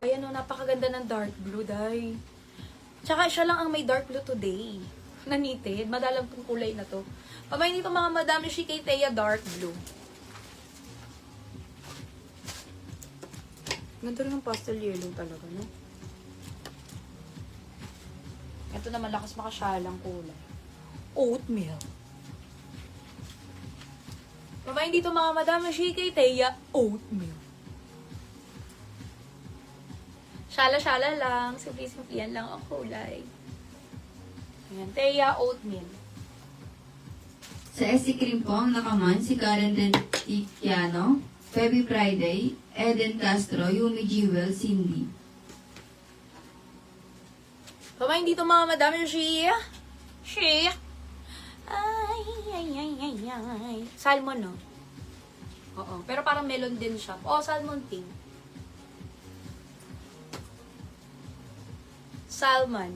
Ayan o, napakaganda ng dark blue, day. Tsaka siya lang ang may dark blue today. Nanited. Madalang tong kulay na to. Pabay nito mga Madame Shi kay Thea dark blue. Ganda rin ng pastel yellow talaga, no? Ito naman lakas makasyalang kulay. Oatmeal. Pabay dito mga Madame Shi kay Thea oatmeal. Shala-shala lang. Simple-simple yan lang ang kulay. Ayan. Thea oatmeal. Sa SC Cream po ang nakaman si Karen Dentiano, Feby Friday, Eden Castro, Yumi Jewel, Cindy. Pamain dito mga Madame Shia. Shia. Ay. Salmon, no? Oo. Pero parang melon din siya. Oh, salmon pink. Salmon.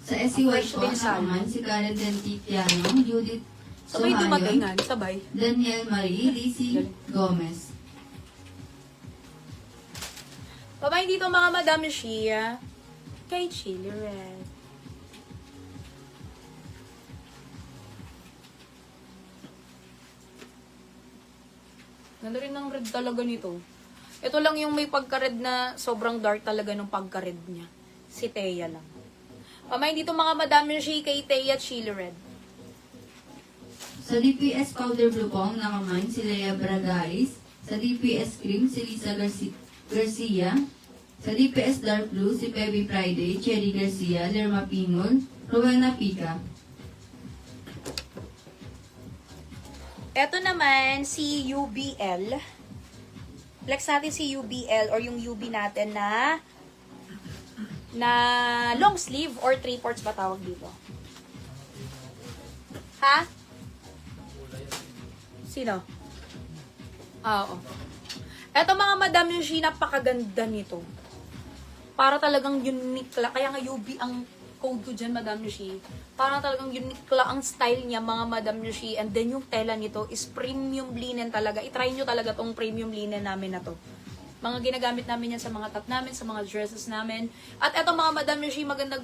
Sa SC White Fresh po din ang salmon. nakaman si Karen Dentiano, Judith Sabay dumagay Sohayon, nga. Sabay. Daniel Marie, Lizzie Gomez. Pamain dito mga Madame Shia. Kay Chili Red. Ganda rin ng red talaga nito. Ito lang yung may pagka-red na sobrang dark talaga ng pagka-red niya. Si Thea lang. Pamain dito mga Madame Shi kay Thea Chili Red. Sa DPS Powder Blue po ang nakaman si Lea Bragaris, sa DPS Cream si Lisa Garcia, sa DPS Dark Blue si Feby Friday, Cherry Garcia, Lerma Pinol, Rowena Pica. Ito naman si UBL. Flex natin si UBL or yung UB natin na long sleeve or 3/4 ba tawag dito? Ha? Sino? Oo. Eto mga Madam Yushi, napakaganda nito. Para talagang unique lang. Kaya nga UB ang code ko dyan, Madam Yushi. Parang talagang unique lang ang style niya, mga Madam Yushi. And then yung tela nito is premium linen talaga. I-try nyo talaga tong premium linen namin na to. Mga ginagamit namin yan sa mga top namin, sa mga dresses namin. At eto mga Madam Yushi, maganda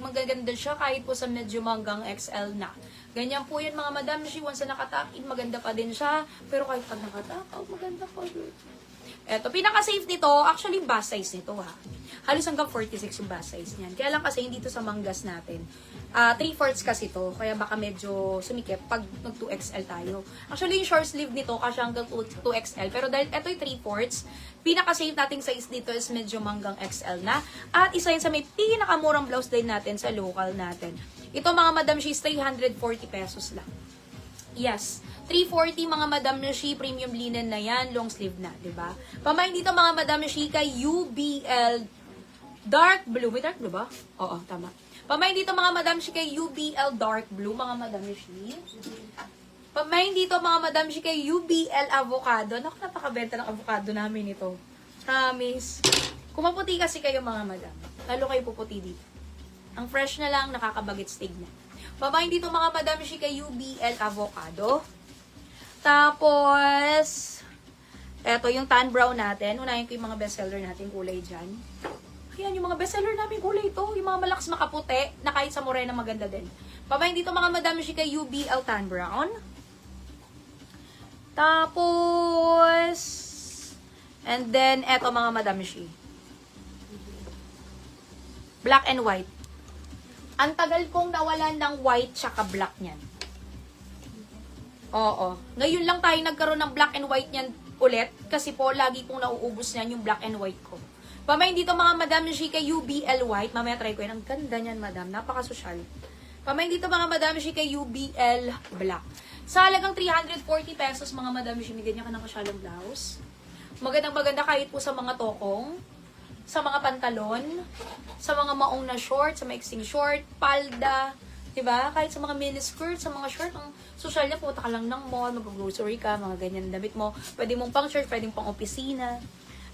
siya kahit po sa medyo hanggang XL na. Ganyan po yun mga Madam Yushi. Once na nakatakid, maganda pa din siya. Pero kahit pag nakatakaw, maganda pa din. Eto, pinaka-safe nito, actually bust size nito ha. Halos hanggang 46 yung bust size niyan. Kaya lang kasi hindi to sa manggas natin. 3/4 kasi to, kaya baka medyo sumikip pag nag 2XL tayo. Actually, yung short sleeve nito kasi hanggang 2XL. Pero dahil ito yung 3/4, pinaka-safe nating size dito is medyo hanggang XL na. At isa yun sa may pinakamurang blouse din natin sa local natin. Ito mga Madam She's 340 pesos lang. Yes. 340 mga Madam Shi, premium linen na yan, long sleeve na, 'di ba? Pamain dito mga Madam Shi kay UBL dark blue. May dark blue ba? Oo, tama. Pamain dito mga Madam Shi kay UBL dark blue, mga Madam Shi. Pamain dito mga Madam Shi kay UBL avocado. Naku, napakabenta ng avocado namin ito. Promise. Kung maputi kasi kayo mga Madam, lalo kayo puputi dito. Ang fresh na lang, nakakabagit stig na. Pamain dito mga Madam Shi kay UBL avocado. Tapos, eto yung tan brown natin. Unahin ko yung mga bestseller natin kulay dyan. Ayan, yung mga bestseller namin kulay ito. Yung mga malakas makaputi, na kahit sa morena maganda din. Pamain dito mga Madam Shi kay UBL tan brown. Tapos, and then, eto mga Madam Shi. Black and white. Ang tagal kong nawalan ng white tsaka black niyan. Oo. Ngayon lang tayo nagkaroon ng black and white niyan ulit. Kasi po, lagi kong nauubos niyan yung black and white ko. Pamain dito mga Madam Shi kay UBL white. Mamaya try ko yun. Ang ganda niyan, Madam. Napaka-social. Pamain dito mga Madam Shi kay UBL black. Sa halagang 340 pesos mga Madam Shi, may ganyan ka ng kasyalang blouse. Magandang-maganda kahit po sa mga tokong, sa mga pantalon, sa mga maong na short, sa maiksing short, palda, diba? Kahit sa mga miniskirt, sa mga short, ang social niya, puta ka lang ng mall, mag-grocery ka, mga ganyan damit mo. Pwede mong pang shirt, pwede mong pang opisina.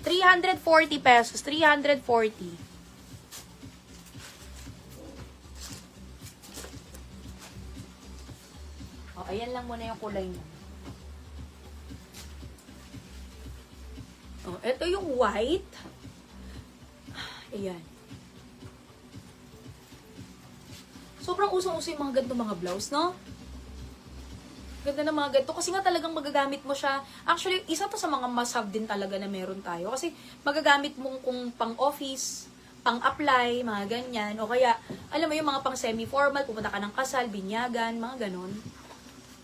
340 pesos, 340. ayan lang muna yung kulay niya. Oh, ito yung white. Ayan. Sobrang usong-uso yung mga ganito mga blouse, no? Ganda ng mga ganito. Kasi nga talagang magagamit mo siya. Actually, isa to sa mga must-have din talaga na meron tayo. Kasi magagamit mo kung pang-office, pang-apply, mga ganyan. O kaya, alam mo yung mga pang-semi-formal, pupunta ka ng kasal, binyagan, mga ganon.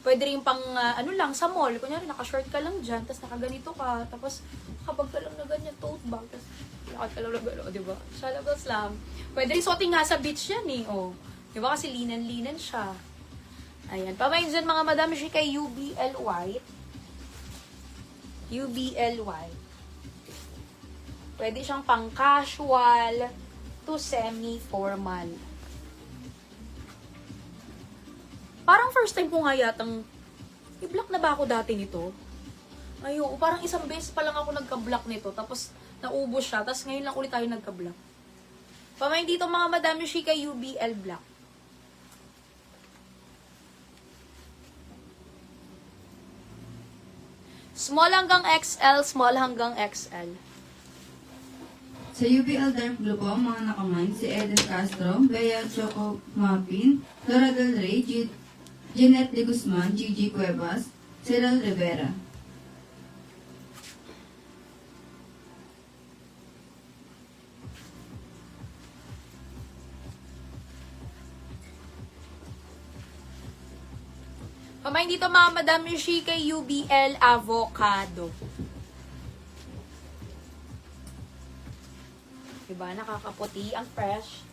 Pwede rin pang, ano lang, sa mall. Kunyari, naka-short ka lang dyan, tapos nakaganito ka, tapos kapag ka lang na ganyan, tote bag, tapos lakad ka lang na gano'n, diba? Sa labas lang. Pwede rin suotin nga sa beach yan eh, oh. Diba kasi linan-linan siya. Ayan. Pamayin dyan mga madam, siya kay UBL White. UBL White. Pwede siyang pang casual to semi-formal. Parang first time ko nga yatang i-block na ba ako dati nito? Ayun, parang isang beses pa lang ako nagka-block nito, tapos naubos siya, tapos ngayon lang ulit tayo nagka-block. Pamayin dito mga madam, siya kay UBL Black. Small hanggang XL, small hanggang XL. Sa UBL Dark Blue po, ang mga nakamine, si Eden Castro, Bea Choco Mapin, Laura Del Rey, Jeanette De Guzman, Gigi Cuevas, Cyril Rivera. Pamayin dito mga madam, siya kay UBL Avocado. Diba? Nakakaputi. Ang fresh.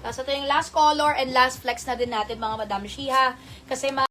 Tapos ito yung last color and last flex na din natin mga madam Shiha. Kasi